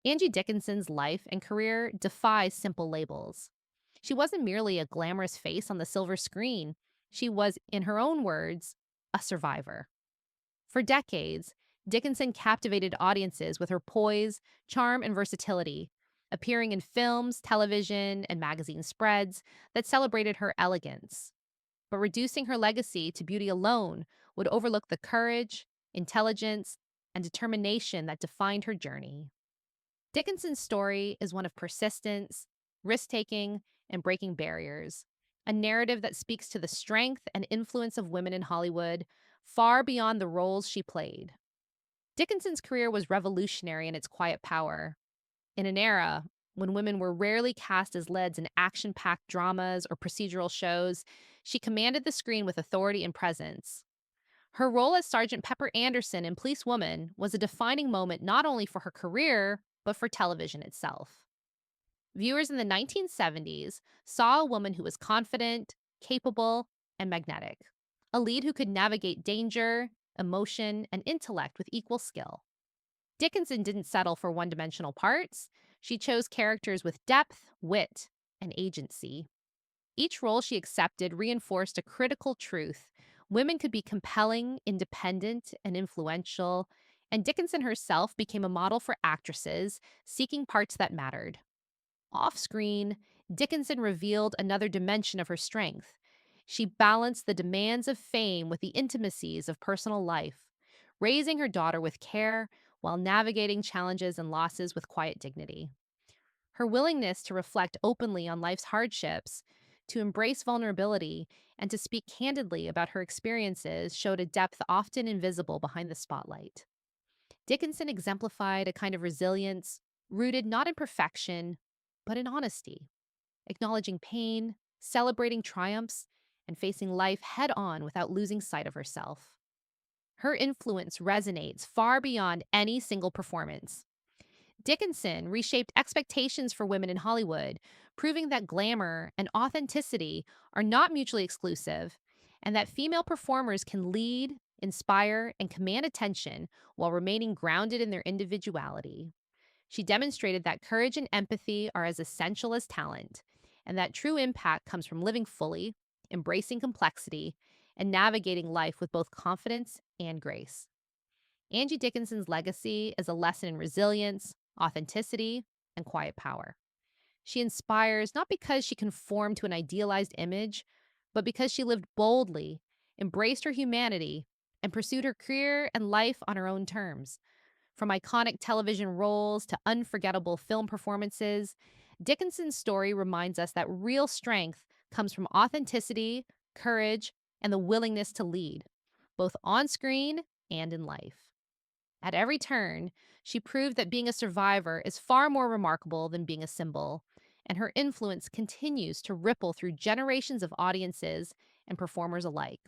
Angie Dickinson's life and career defy simple labels. She wasn't merely a glamorous face on the silver screen, she was, in her own words, a survivor. For decades, Dickinson captivated audiences with her poise, charm, and versatility, appearing in films, television, and magazine spreads that celebrated her elegance. But reducing her legacy to beauty alone would overlook the courage, intelligence, and determination that defined her journey. Dickinson's story is one of persistence, risk taking, and breaking barriers, a narrative that speaks to the strength and influence of women in Hollywood far beyond the roles she played. Dickinson's career was revolutionary in its quiet power. In an era when women were rarely cast as leads in action packed dramas or procedural shows, she commanded the screen with authority and presence. Her role as Sergeant Pepper Anderson in Police Woman was a defining moment not only for her career, but for television itself. Viewers in the 1970s saw a woman who was confident, capable, and magnetic, a lead who could navigate danger, emotion, and intellect with equal skill. Dickinson didn't settle for one dimensional parts. She chose characters with depth, wit, and agency. Each role she accepted reinforced a critical truth. Women could be compelling, independent, and influential, and Dickinson herself became a model for actresses seeking parts that mattered. Off screen, Dickinson revealed another dimension of her strength. She balanced the demands of fame with the intimacies of personal life, raising her daughter with care while navigating challenges and losses with quiet dignity. Her willingness to reflect openly on life's hardships, to embrace vulnerability, and to speak candidly about her experiences showed a depth often invisible behind the spotlight. Dickinson exemplified a kind of resilience rooted not in perfection, but in honesty, acknowledging pain, celebrating triumphs, and facing life head on without losing sight of herself. Her influence resonates far beyond any single performance. Dickinson reshaped expectations for women in Hollywood, proving that glamour and authenticity are not mutually exclusive, and that female performers can lead, inspire, and command attention while remaining grounded in their individuality. She demonstrated that courage and empathy are as essential as talent, and that true impact comes from living fully, embracing complexity, and navigating life with both confidence and grace. Angie Dickinson's legacy is a lesson in resilience, authenticity, and quiet power. She inspires not because she conformed to an idealized image, but because she lived boldly, embraced her humanity, and pursued her career and life on her own terms. From iconic television roles to unforgettable film performances, Dickinson's story reminds us that real strength comes from authenticity, courage, and the willingness to lead, both on screen and in life. At every turn, she proved that being a survivor is far more remarkable than being a symbol, and her influence continues to ripple through generations of audiences and performers alike.